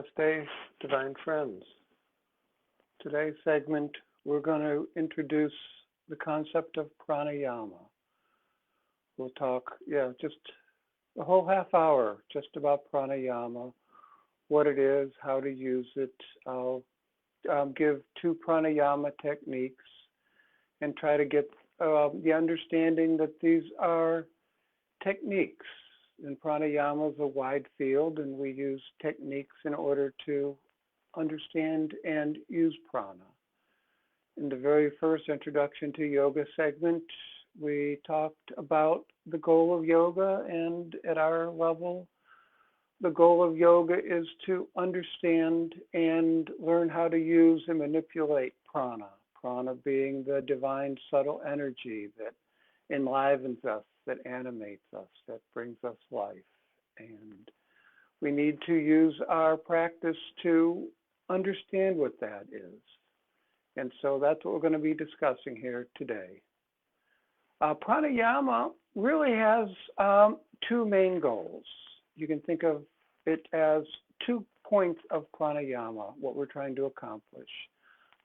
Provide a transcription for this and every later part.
Namaste, Divine Friends. Today's segment, we're going to introduce the concept of pranayama. We'll talk, just a whole half hour just about pranayama, what it is, how to use it. I'll give 2 pranayama techniques and try to get the understanding that these are techniques. And pranayama is a wide field, and we use techniques in order to understand and use prana. In the very first introduction to yoga segment, we talked about the goal of yoga, and at our level, the goal of yoga is to understand and learn how to use and manipulate prana. Prana being the divine subtle energy that enlivens us, that animates us, that brings us life. And we need to use our practice to understand what that is. And so that's what we're going to be discussing here today. Pranayama really has 2 main goals. You can think of it as 2 points of pranayama, what we're trying to accomplish.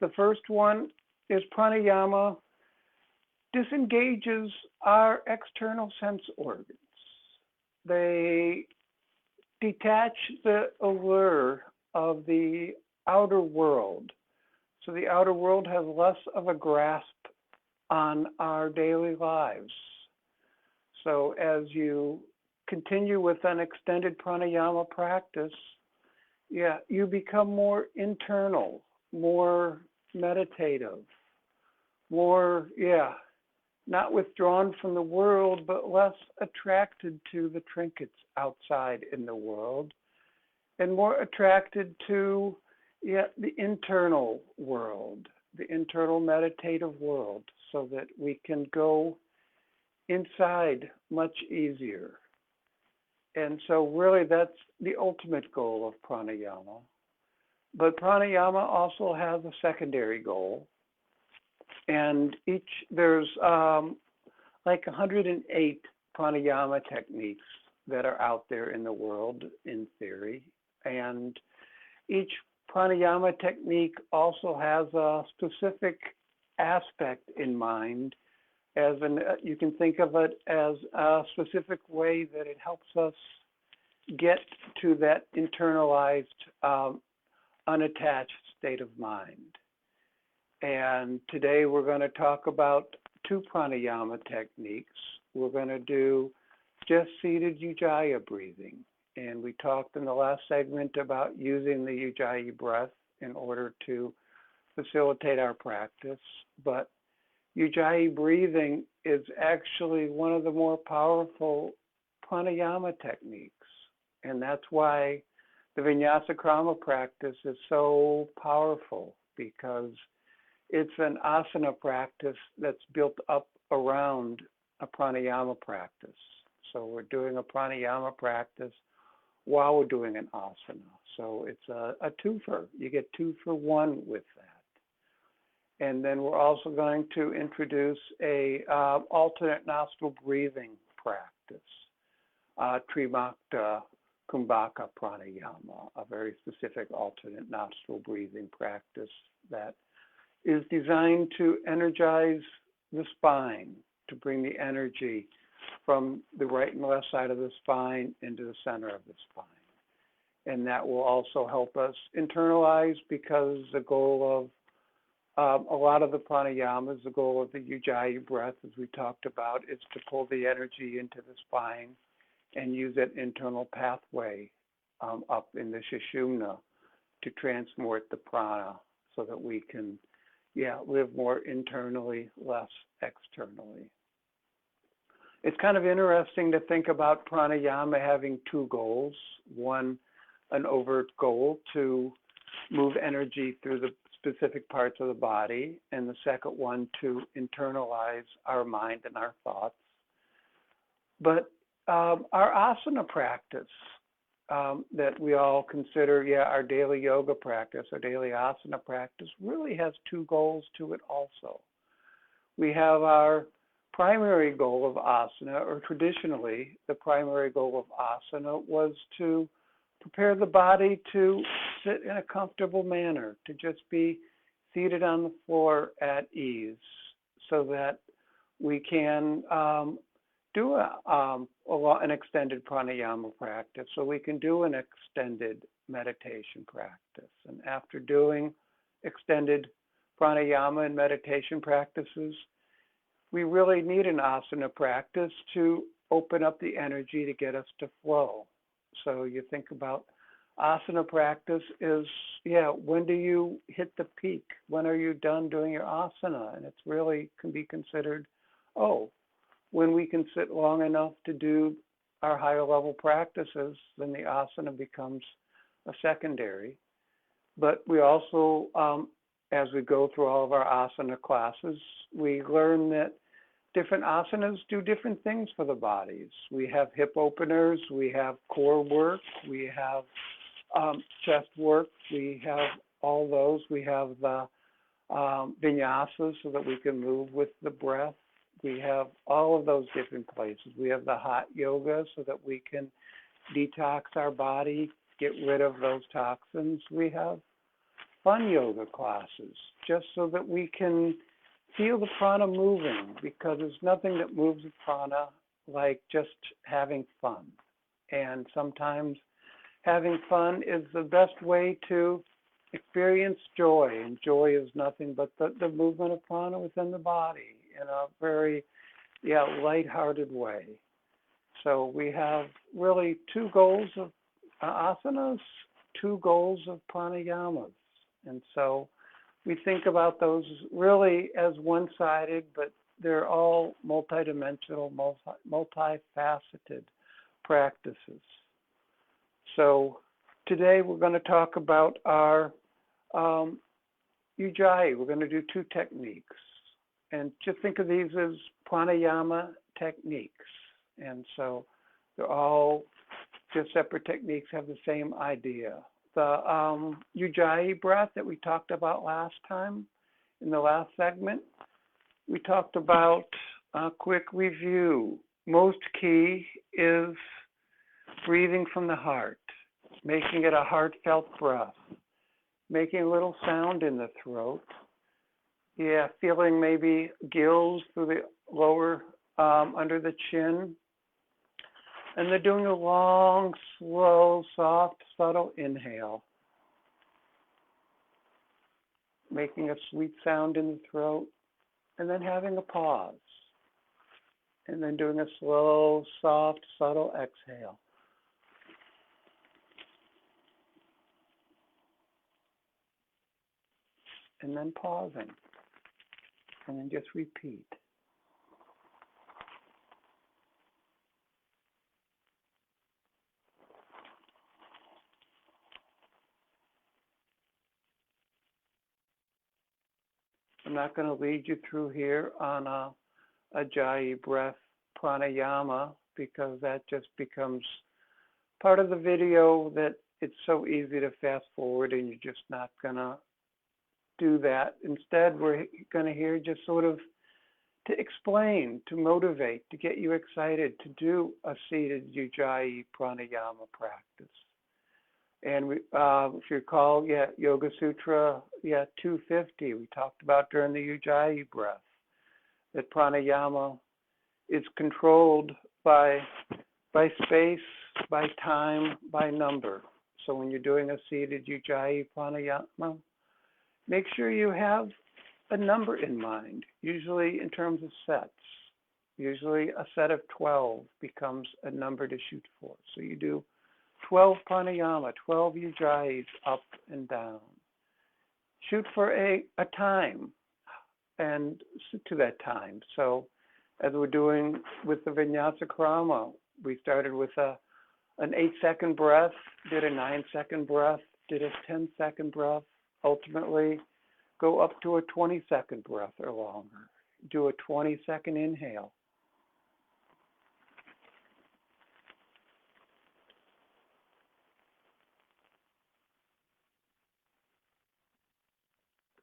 The first one is pranayama disengages our external sense organs. They detach the allure of the outer world. So the outer world has less of a grasp on our daily lives. So as you continue with an extended pranayama practice, you become more internal, more meditative, more, not withdrawn from the world, but less attracted to the trinkets outside in the world, and more attracted to the internal world, the internal meditative world, so that we can go inside much easier. And so really that's the ultimate goal of pranayama. But pranayama also has a secondary goal. And there's like 108 pranayama techniques that are out there in the world in theory. And each pranayama technique also has a specific aspect in mind. You can think of it as a specific way that it helps us get to that internalized, unattached state of mind. And today we're going to talk about 2 pranayama techniques. We're going to do just seated ujjayi breathing. And we talked in the last segment about using the ujjayi breath in order to facilitate our practice. But ujjayi breathing is actually one of the more powerful pranayama techniques. And that's why the vinyasa krama practice is so powerful, because it's an asana practice that's built up around a pranayama practice. So we're doing a pranayama practice while we're doing an asana. So it's a twofer. You get 2 for 1 with that. And then we're also going to introduce a alternate nostril breathing practice, Trimakta Kumbhaka pranayama, a very specific alternate nostril breathing practice that is designed to energize the spine, to bring the energy from the right and left side of the spine into the center of the spine. And that will also help us internalize, because the goal of a lot of the pranayamas, the goal of the ujjayi breath, as we talked about, is to pull the energy into the spine and use that internal pathway up in the sushumna to transport the prana so that we can live more internally, less externally. It's kind of interesting to think about pranayama having 2 goals. One, an overt goal to move energy through the specific parts of the body, and the second one to internalize our mind and our thoughts. But our asana practice that we all consider, our daily yoga practice, our daily asana practice, really has 2 goals to it also. We have our primary goal of asana, or traditionally, the primary goal of asana was to prepare the body to sit in a comfortable manner, to just be seated on the floor at ease so that we can do an extended pranayama practice, so we can do an extended meditation practice. And after doing extended pranayama and meditation practices, we really need an asana practice to open up the energy to get us to flow. So you think about asana practice is, when do you hit the peak? When are you done doing your asana? And it's really can be considered, when we can sit long enough to do our higher level practices, then the asana becomes a secondary. But we also, as we go through all of our asana classes, we learn that different asanas do different things for the bodies. We have hip openers, we have core work, we have chest work, we have all those. We have the vinyasas so that we can move with the breath. We have all of those different places. We have the hot yoga so that we can detox our body, get rid of those toxins. We have fun yoga classes just so that we can feel the prana moving, because there's nothing that moves the prana like just having fun. And sometimes having fun is the best way to experience joy, and joy is nothing but the movement of prana within the body in a very lighthearted way. So we have really two goals of asanas, two goals of pranayamas. And so we think about those really as one-sided, but they're all multidimensional, multifaceted practices. So today we're going to talk about our ujjayi. We're going to do two techniques. And just think of these as pranayama techniques. And so they're all just separate techniques, have the same idea. The ujjayi breath that we talked about last time in the last segment, we talked about a quick review. Most key is breathing from the heart, making it a heartfelt breath, making a little sound in the throat. Feeling maybe gills through the lower, under the chin. And they're doing a long, slow, soft, subtle inhale. Making a sweet sound in the throat. And then having a pause. And then doing a slow, soft, subtle exhale. And then pausing. And then just repeat. I'm not going to lead you through here on a ujjayi breath pranayama, because that just becomes part of the video that it's so easy to fast forward, and you're just not going to do that. Instead, we're going to hear just sort of to explain, to motivate, to get you excited to do a seated ujjayi pranayama practice. And we, if you recall, Yoga Sutra 250, we talked about during the ujjayi breath, that pranayama is controlled by space, by time, by number. So when you're doing a seated ujjayi pranayama, make sure you have a number in mind, usually in terms of sets. Usually a set of 12 becomes a number to shoot for. So you do 12 pranayama, 12 ujjayis up and down. Shoot for a time and to that time. So as we're doing with the vinyasa krama, we started with an 8-second breath, did a 9-second breath, did a 10-second breath, ultimately go up to a 20-second breath or longer. Do a 20-second inhale.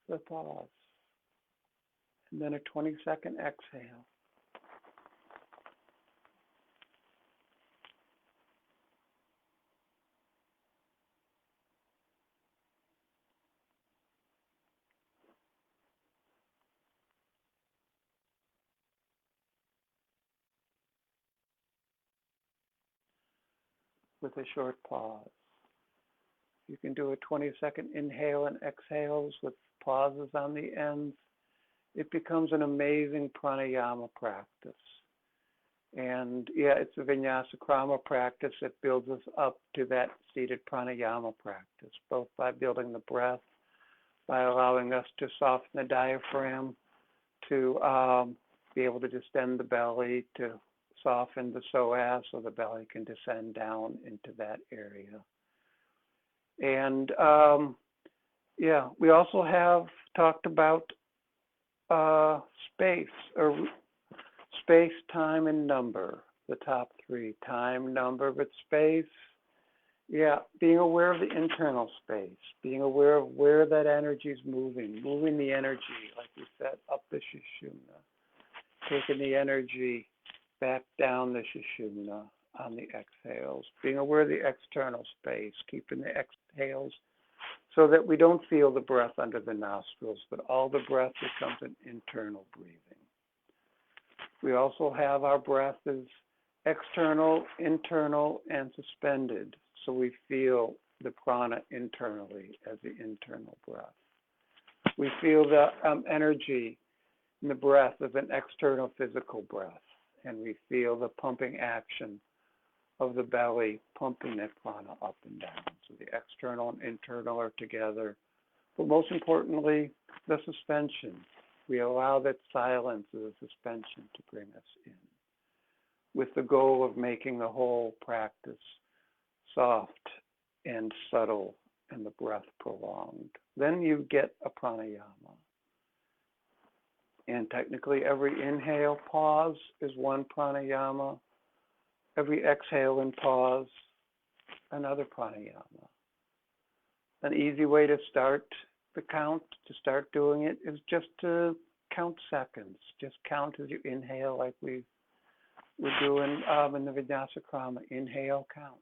The pause. And then a 20-second exhale. with a short pause. You can do a 20-second inhale and exhales with pauses on the ends. It becomes an amazing pranayama practice. And yeah, it's a vinyasa krama practice that builds us up to that seated pranayama practice, both by building the breath, by allowing us to soften the diaphragm, to be able to distend the belly, to soften the psoas so the belly can descend down into that area. And yeah, we also have talked about space, or space, time, and number, the top three: time, number, but space. Yeah, being aware of the internal space, being aware of where that energy is moving the energy, like we said, up the Sushumna, taking the energy back down the Sushumna on the exhales, being aware of the external space, keeping the exhales so that we don't feel the breath under the nostrils, but all the breath becomes an internal breathing. We also have our breath as external, internal, and suspended. So we feel the prana internally as the internal breath. We feel the energy in the breath as an external physical breath. And we feel the pumping action of the belly pumping that prana up and down. So the external and internal are together. But most importantly, the suspension. We allow that silence as a suspension to bring us in, with the goal of making the whole practice soft and subtle and the breath prolonged. Then you get a pranayama. And technically every inhale pause is one pranayama. Every exhale and pause, another pranayama. An easy way to start the count, to start doing it, is just to count seconds. Just count as you inhale, like we're doing in the Vinyasa Krama. Inhale, count.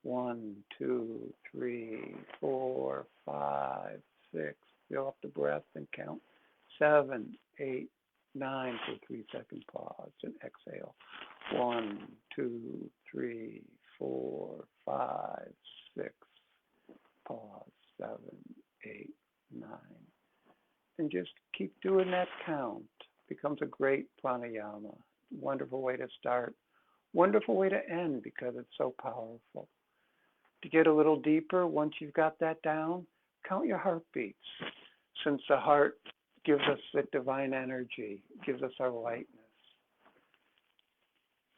1, 2, 3, 4, 5, 6. Fill up the breath and count. 7, 8, 9 for a 3-second pause and exhale. 1, 2, 3, 4, 5, 6. Pause. 7, 8, 9. And just keep doing that count. Becomes a great pranayama. Wonderful way to start. Wonderful way to end because it's so powerful. To get a little deeper, once you've got that down, count your heartbeats. Since the heart gives us the divine energy, gives us our lightness.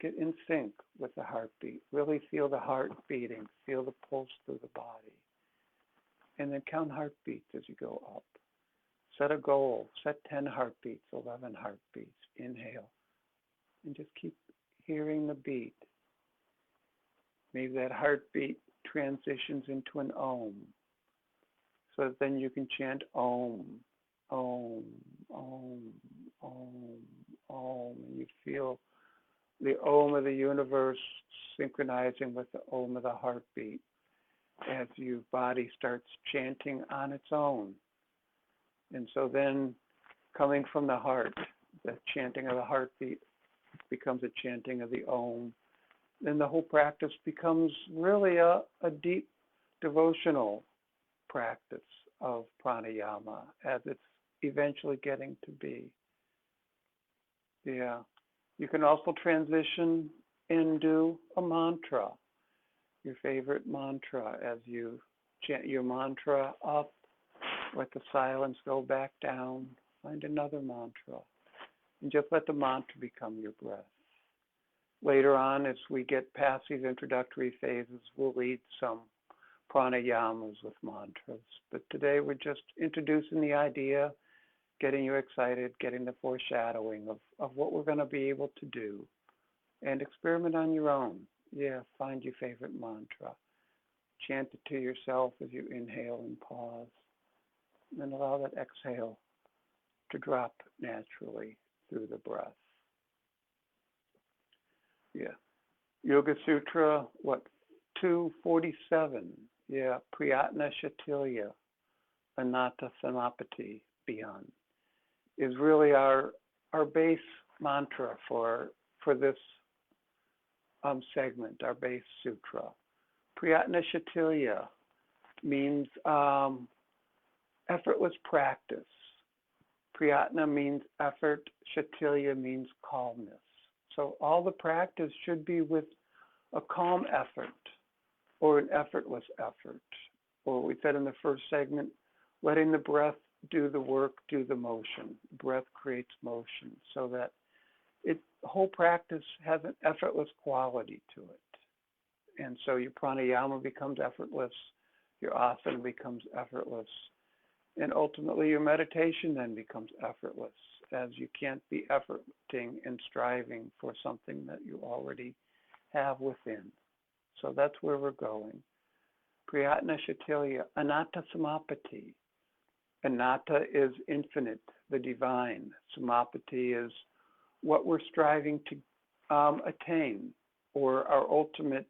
Get in sync with the heartbeat. Really feel the heart beating. Feel the pulse through the body. And then count heartbeats as you go up. Set a goal. Set 10 heartbeats, 11 heartbeats. Inhale. And just keep hearing the beat. Maybe that heartbeat transitions into an om. So that then you can chant om, om, om, om, om. And you feel the om of the universe synchronizing with the om of the heartbeat as your body starts chanting on its own. And so then coming from the heart, the chanting of the heartbeat becomes a chanting of the om. Then the whole practice becomes really a deep devotional practice of pranayama as it's eventually getting to be. Yeah. You can also transition and do a mantra, your favorite mantra, as you chant your mantra up, let the silence go back down, find another mantra, and just let the mantra become your breath. Later on, as we get past these introductory phases, we'll lead some pranayamas with mantras. But today we're just introducing the idea, getting you excited, getting the foreshadowing of what we're going to be able to do. And experiment on your own. Yeah, find your favorite mantra. Chant it to yourself as you inhale and pause. And then allow that exhale to drop naturally through the breath. Yeah. Yoga Sutra, 247. Yeah, Priyatna Shatilya, Anatta Samapati, beyond, is really our base mantra for this segment, our base sutra. Prayatna means effortless practice. Prayatna means effort, Shatilya means calmness. So all the practice should be with a calm effort or an effortless effort. Or we said in the first segment, letting the breath do the work, do the motion. Breath creates motion so that the whole practice has an effortless quality to it. And so your pranayama becomes effortless, your asana becomes effortless, and ultimately your meditation then becomes effortless, as you can't be efforting and striving for something that you already have within. So that's where we're going. Prayatna Shatilya, Anatta Samapati. Anatta is infinite, the divine. Samapati is what we're striving to attain, or our ultimate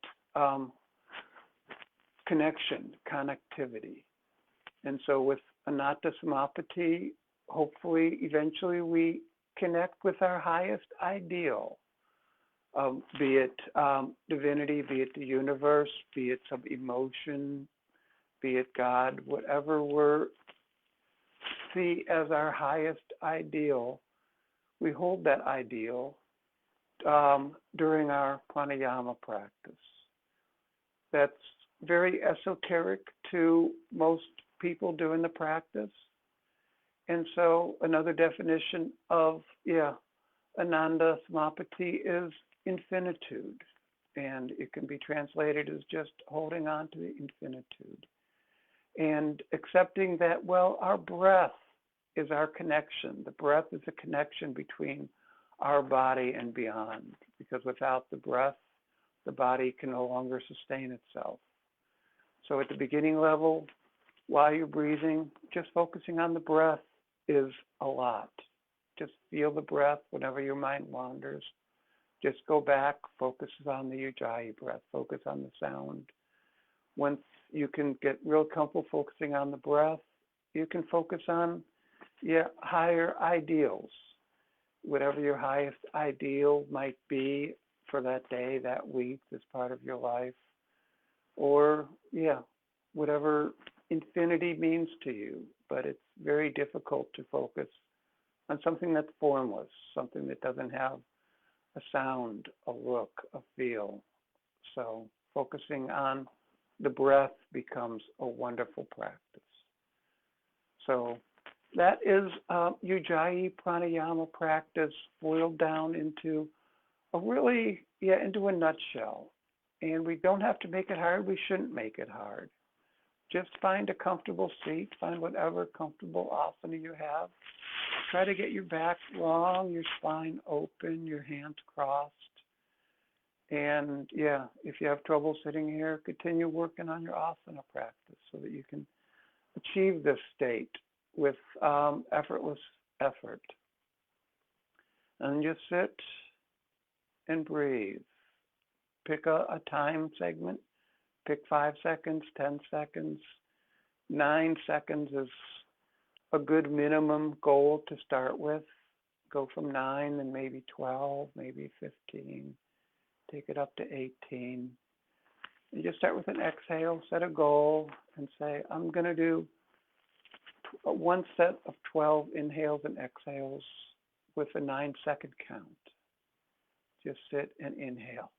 connection, connectivity. And so with Anatta Samapati, hopefully, eventually we connect with our highest ideal, be it divinity, be it the universe, be it some emotion, be it God, whatever we see as our highest ideal, we hold that ideal during our pranayama practice. That's very esoteric to most people doing the practice. And so another definition of, Ananda Samapati is infinitude. And it can be translated as just holding on to the infinitude. And accepting that, well, our breath is our connection. The breath is a connection between our body and beyond. Because without the breath, the body can no longer sustain itself. So at the beginning level, while you're breathing, just focusing on the breath is a lot. Just feel the breath whenever your mind wanders. Just go back, focus on the ujjayi breath, focus on the sound. Once you can get real comfortable focusing on the breath, you can focus on your higher ideals. Whatever your highest ideal might be for that day, that week, this part of your life. Or, whatever infinity means to you. But it's very difficult to focus on something that's formless, something that doesn't have a sound, a look, a feel. So focusing on the breath becomes a wonderful practice. So that is ujjayi pranayama practice boiled down into into a nutshell. And we don't have to make it hard. We shouldn't make it hard. Just find a comfortable seat. Find whatever comfortable asana you have. Try to get your back long, your spine open, your hands crossed. And if you have trouble sitting here, continue working on your asana practice so that you can achieve this state with effortless effort. And just sit and breathe. Pick a time segment. Pick 5 seconds, 10 seconds. 9 seconds is a good minimum goal to start with. Go from 9 and maybe 12, maybe 15. Take it up to 18. You just start with an exhale, set a goal, and say, I'm going to do one set of 12 inhales and exhales with a 9-second count. Just sit and inhale.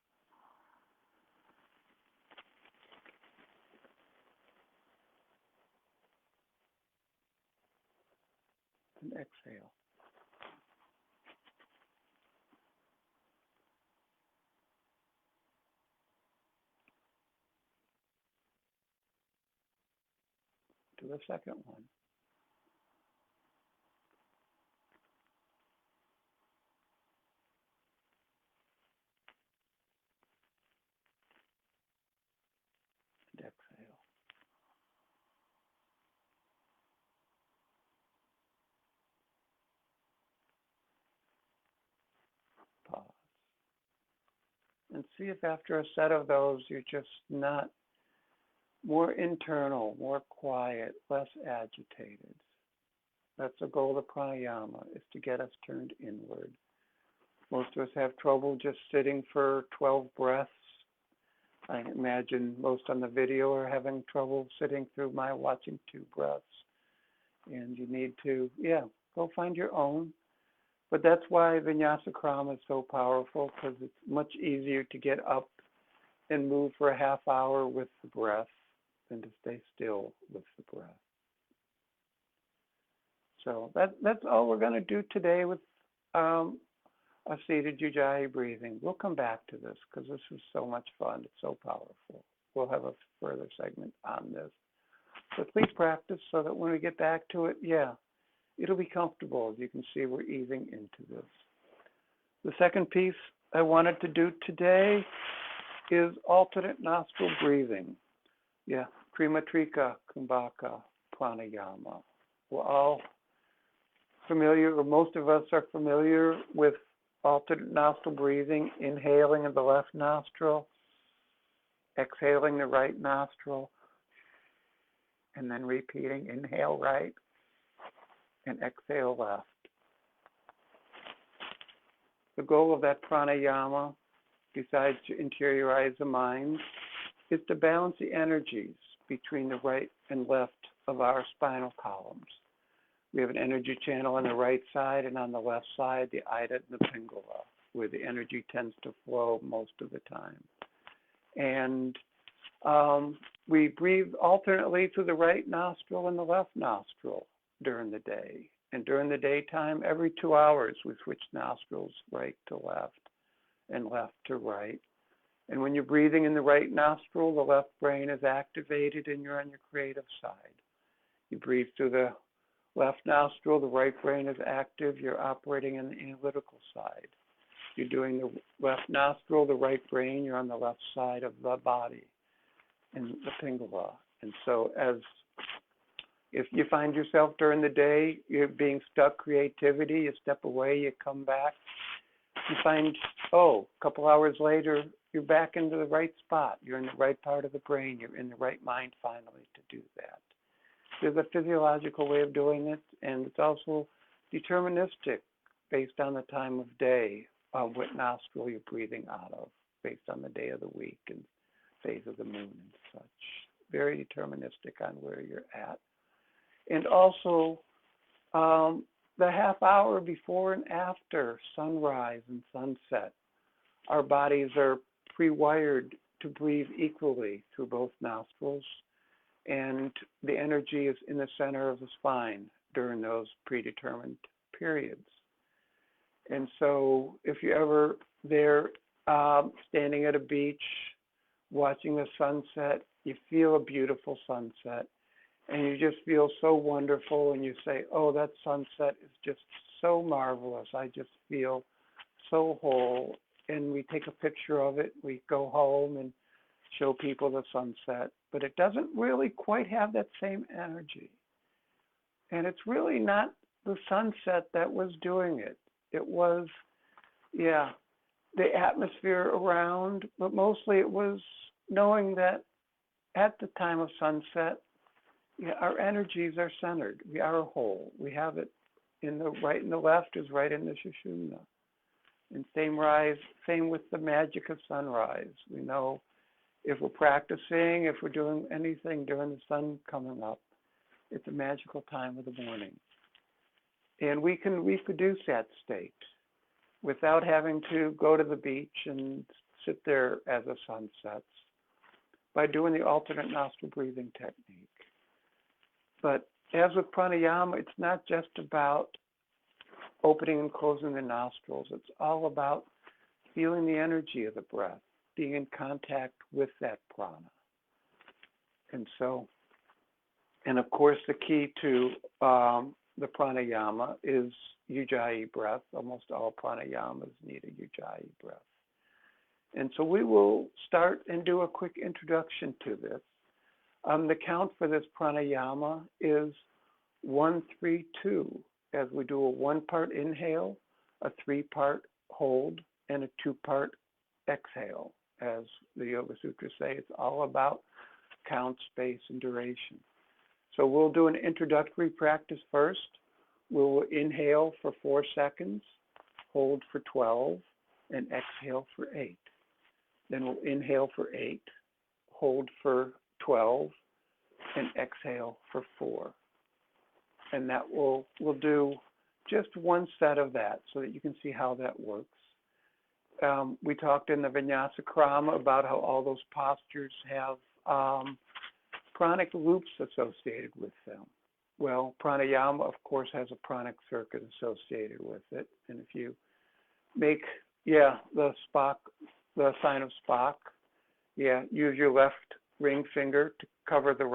And exhale. Do the second one. And exhale. Pause. And see if after a set of those, you're just not more internal, more quiet, less agitated. That's the goal of pranayama, is to get us turned inward. Most of us have trouble just sitting for 12 breaths. I imagine most on the video are having trouble sitting through my watching two breaths. And you need to, go find your own. But that's why Vinyasa Krama is so powerful, because it's much easier to get up and move for a half hour with the breath than to stay still with the breath. So that's all we're going to do today with a seated ujjayi breathing. We'll come back to this because this is so much fun. It's so powerful. We'll have a further segment on this. So please practice so that when we get back to it, it'll be comfortable. As you can see, we're easing into this. The second piece I wanted to do today is alternate nostril breathing. Krimatrika Kumbhaka Pranayama. We're all familiar, or most of us are familiar with alternate nostril breathing, inhaling in the left nostril, exhaling the right nostril, and then repeating, inhale right and exhale left. The goal of that pranayama, besides to interiorize the mind, is to balance the energies between the right and left of our spinal columns. We have an energy channel on the right side, and on the left side, the ida and the pingala, where the energy tends to flow most of the time. And we breathe alternately through the right nostril and the left nostril during the day. And during the daytime, every 2 hours, we switch nostrils right to left and left to right. And when you're breathing in the right nostril, the left brain is activated and you're on your creative side. You breathe through the left nostril, the right brain is active, you're operating in the analytical side. You're doing the left nostril, the right brain, you're on the left side of the body in the pingala. And so if you find yourself during the day, you're being stuck creativity, you step away, you come back, you find, a couple hours later, you're back into the right spot. You're in the right part of the brain. You're in the right mind finally to do that. There's a physiological way of doing it, and it's also deterministic based on the time of day, what nostril you're breathing out of, based on the day of the week and phase of the moon and such. Very deterministic on where you're at. And also, the half hour before and after sunrise and sunset, our bodies are pre-wired to breathe equally through both nostrils, and the energy is in the center of the spine during those predetermined periods. And so if you're ever there standing at a beach, watching the sunset, you feel a beautiful sunset, and you just feel so wonderful, and you say, that sunset is just so marvelous. I just feel so whole. And we take a picture of it. We go home and show people the sunset. But it doesn't really quite have that same energy. And it's really not the sunset that was doing it. It was, the atmosphere around, but mostly it was knowing that at the time of sunset, our energies are centered. We are a whole. We have it in the right and the left is right in the Sushumna. And same with the magic of sunrise. We know if we're practicing, if we're doing anything during the sun coming up, it's a magical time of the morning. And we can reproduce that state without having to go to the beach and sit there as the sun sets by doing the alternate nostril breathing technique. But as with pranayama, it's not just about opening and closing the nostrils. It's all about feeling the energy of the breath, being in contact with that prana. And of course, the key to the pranayama is ujjayi breath. Almost all pranayamas need a ujjayi breath. And so we will start and do a quick introduction to this. The count for this pranayama is 1-3-2, as we do a 1-part inhale, a 3-part hold, and a 2-part exhale. As the Yoga Sutras say, it's all about count, space, and duration. So we'll do an introductory practice first. We'll inhale for 4 seconds, hold for 12, and exhale for 8. Then we'll inhale for 8, hold for 12, and exhale for 4. And that we'll do just one set of that so that you can see how that works. We talked in the Vinyasa Krama about how all those postures have pranic loops associated with them. Well, pranayama, of course, has a pranic circuit associated with it. And if you make, the sign of Spock, use your left ring finger to cover the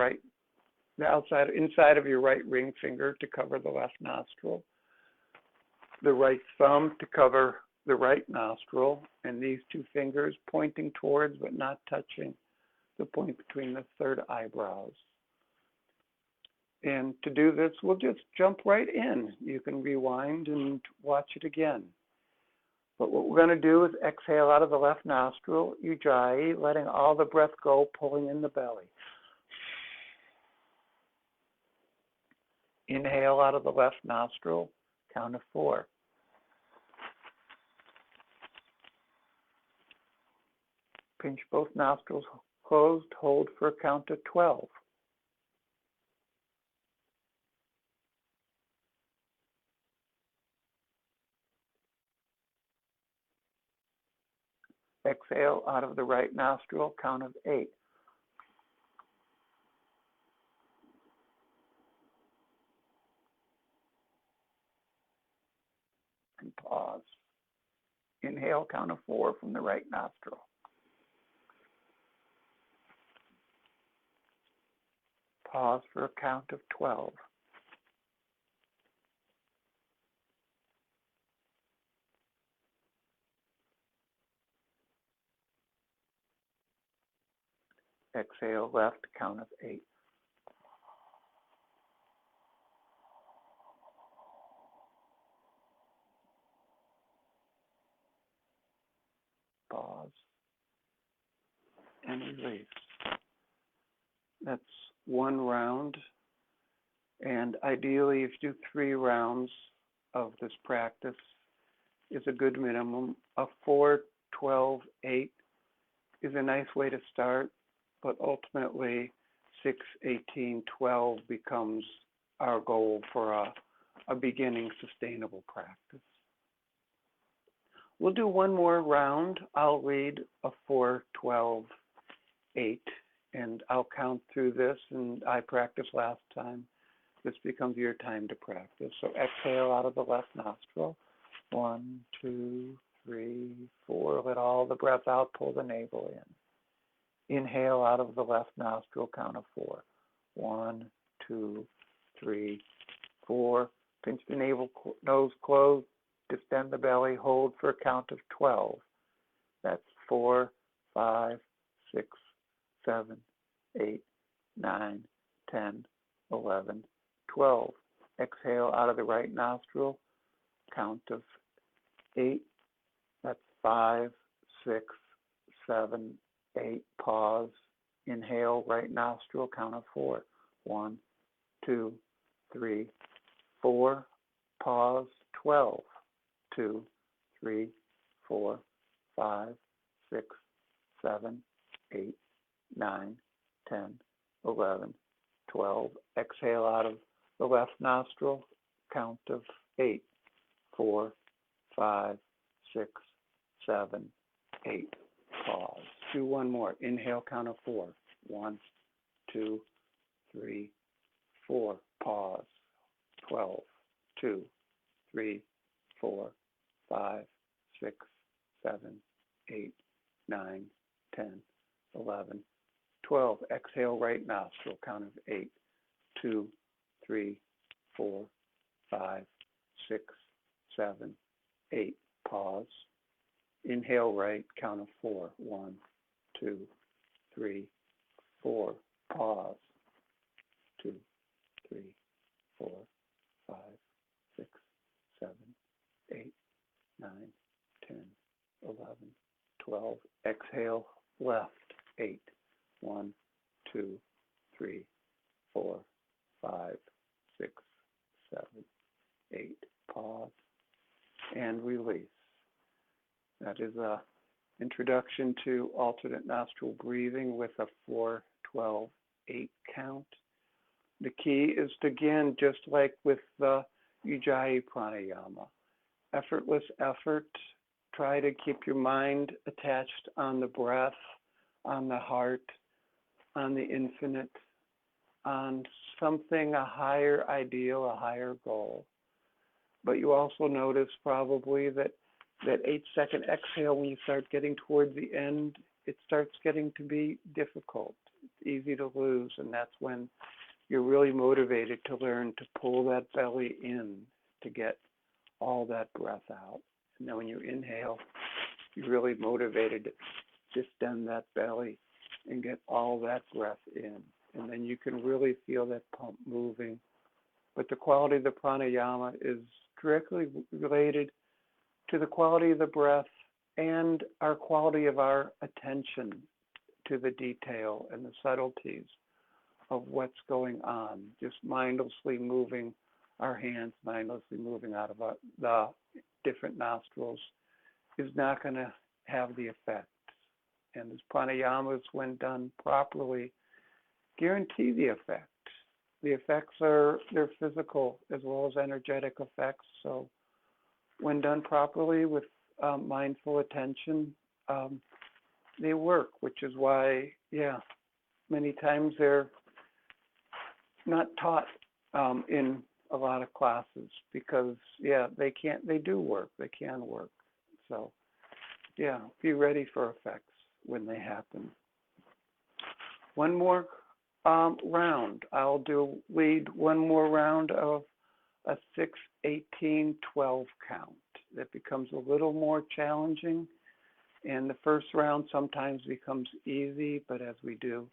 inside of your right ring finger to cover the left nostril, the right thumb to cover the right nostril, and these two fingers pointing towards but not touching the point between the third eyebrows. And to do this, we'll just jump right in. You can rewind and watch it again. But what we're going to do is exhale out of the left nostril, ujjayi, letting all the breath go, pulling in the belly. Inhale out of the left nostril, count of 4. Pinch both nostrils closed, hold for a count of 12. Exhale out of the right nostril, count of 8. And pause. Inhale, count of 4 from the right nostril. Pause for a count of 12. Exhale left, count of 8. Pause and release. That's one round, and ideally if you do 3 rounds of this practice is a good minimum. A 4, 12, 8 is a nice way to start, but ultimately 6, 18, 12 becomes our goal for a beginning sustainable practice. We'll do one more round. I'll read a 4, 12, 8, and I'll count through this, and I practiced last time. This becomes your time to practice. So exhale out of the left nostril. 1, 2, 3, 4. Let all the breath out, pull the navel in. Inhale out of the left nostril, count of 4. 1, 2, 3, 4. Pinch the navel, nose closed. Distend the belly, hold for a count of 12. That's 4, 5, 6, 7, 8, 9, 10, 11, 12. Exhale out of the right nostril, count of 8. That's 5, 6, 7, 8. Pause. Inhale, right nostril, count of 4. 1, 2, 3, 4. Pause. 12. 2, 3, 4, 5, 6, 7, 8, 9, 10, 11, 12. Exhale out of the left nostril, count of 8. 4, 5, 6, 7, 8. Pause. Do one more. Inhale, count of 4. 1, 2, 3, 4. Pause. 12. 2, 3, 4, 5, 6, 7, 8, 9, 10, 11, 12. Exhale, right nostril, count of 8. 2, 3, 4, 5, 6, 7, 8. Pause. Inhale, right, count of 4. 1, 2, 3, 4. Pause. 2, 3, 4, 5, 6, 7, 8, 9, 10, 11, 12. Exhale, left, 8. 1, 2, 3, 4, 5, 6, 7, 8. Pause and release. That is a Introduction to alternate nostril breathing with a 4-12-8 count. The key is to, again, just like with the ujjayi pranayama, effortless effort. Try to keep your mind attached on the breath, on the heart, on the infinite, on something, a higher ideal, a higher goal. But you also notice probably that 8-second exhale, when you start getting toward the end, it starts getting to be difficult. It's easy to lose, and that's when you're really motivated to learn to pull that belly in to get all that breath out. And then when you inhale, you're really motivated to distend that belly and get all that breath in. And then you can really feel that pump moving. But the quality of the pranayama is directly related to the quality of the breath and our quality of our attention to the detail and the subtleties of what's going on. Just mindlessly moving our hands, mindlessly moving out of the different nostrils is not going to have the effect. And these pranayamas, when done properly, guarantee the effect. The effects they're physical as well as energetic effects. So when done properly with mindful attention, they work, which is why, many times they're not taught in a lot of classes because, they do work. They can work. So, be ready for effects when they happen. One more round. I'll lead one more round of a 6-18-12 count. That becomes a little more challenging, and the first round sometimes becomes easy, but as we do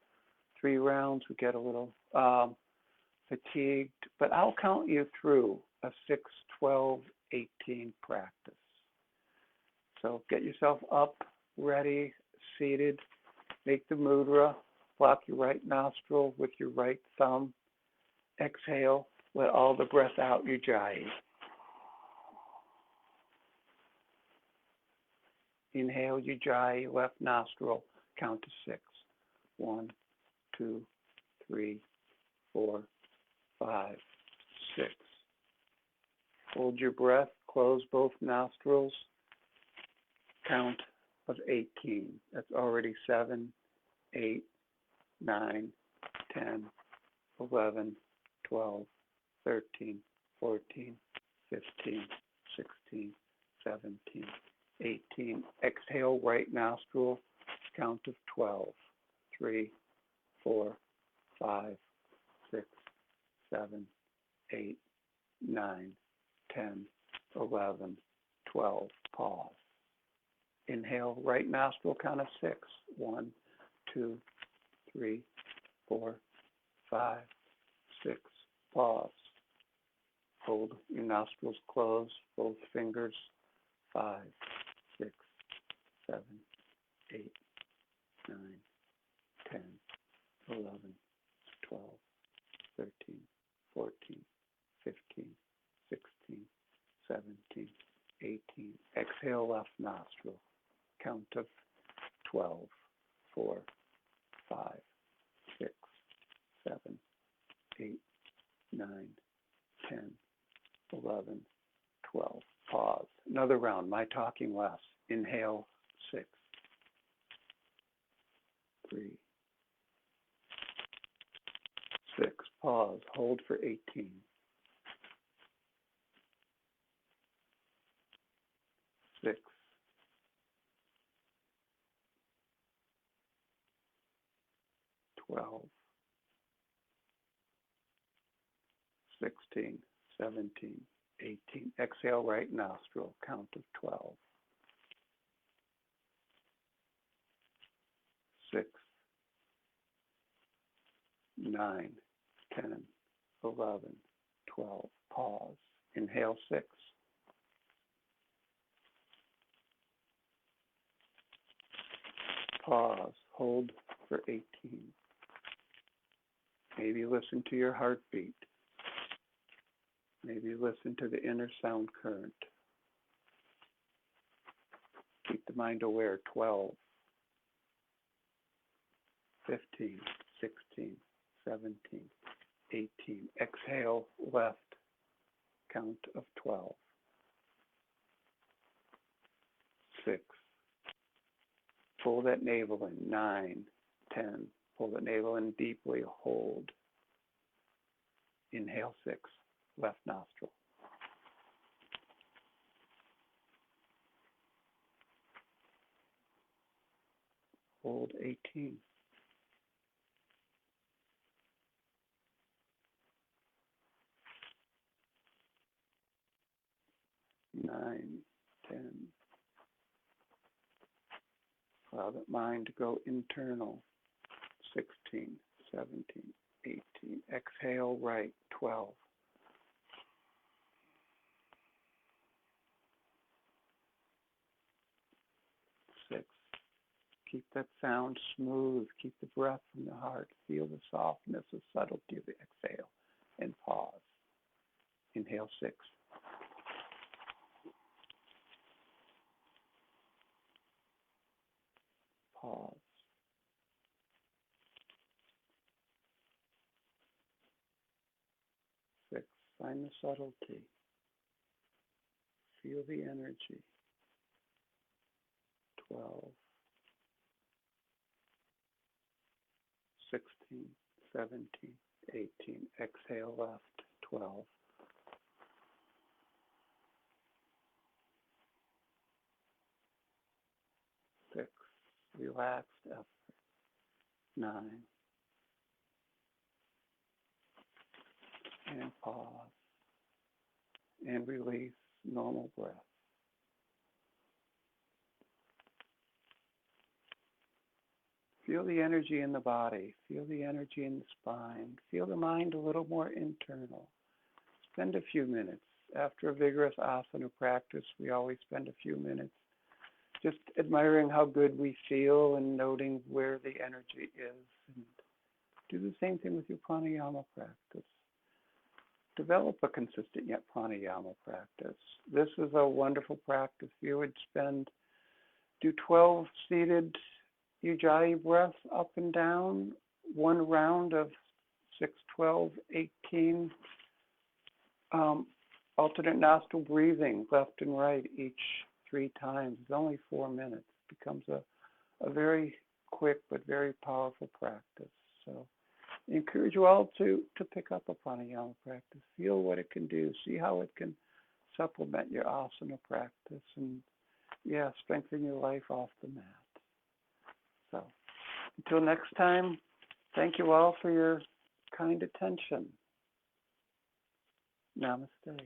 3 rounds, we get a little fatigued. But I'll count you through a 6-12-18 practice. So get yourself up, ready, seated. Make the mudra. Block your right nostril with your right thumb. Exhale. Let all the breath out, ujjayi. Inhale, ujjayi, left nostril. Count to 6. 1, 2, 3, 4, 5, 6. Hold your breath. Close both nostrils. Count of 18. That's already 7, 8, 9, 10, 11, 12, 13, 14, 15, 16, 17, 18. Exhale, right nostril, count of 12. 3, 4, 5, 6, 7, 8, 9, 10, 11, 12. Pause. Inhale, right nostril, count of 6. 1, 2, 3, 4, 5, 6. Pause. Hold your nostrils closed, both fingers. 5, 6, 7, 8, 9, 10, 11, 12, 13, 14, 15, 16, 17, 18. Exhale, left nostril. Count of 12, 4, 5, 6, 7, 8, 9, 10, 11, 12. Pause. Another round. My talking less. Inhale, 6, 3, 6. Pause. Hold for 18. 6, 12, 16, 17, 18. Exhale, right nostril. Count of 12. 6, 9, 10, 11, 12. Pause. Inhale, 6. Pause. Hold for 18. Maybe listen to your heartbeat. Maybe listen to the inner sound current. Keep the the mind aware, 12, 15, 16, 17, 18. Exhale, left, count of 12. 6. Pull that navel in. 9, 10. Pull the navel in deeply, hold. Inhale, 6, left nostril. Hold, 18. 9, 10. Allow that mind to go internal. 16, 17, 18. Exhale, right, 12. 6. Keep that sound smooth. Keep the breath from the heart. Feel the softness, the subtlety of the exhale. And pause. Inhale, 6. Pause. 6. Find the subtlety. Feel the energy. 12. 16, 17, 18. Exhale, left, 12. 6. Relaxed effort. 9. And pause. And release, normal breath. Feel the energy in the body. Feel the energy in the spine. Feel the mind a little more internal. Spend a few minutes. After a vigorous asana practice, we always spend a few minutes just admiring how good we feel and noting where the energy is. And do the same thing with your pranayama practice. Develop a consistent yet pranayama practice. This is a wonderful practice. You would do 12 seated ujjayi breaths up and down, one round of 6, 12, 18. Alternate nostril breathing, left and right, each 3 times. It's only 4 minutes. It becomes a very quick but very powerful practice. So I encourage you all to pick up a pranayama practice. Feel what it can do. See how it can supplement your asana practice and, strengthen your life off the mat. So until next time, thank you all for your kind attention. Namaste.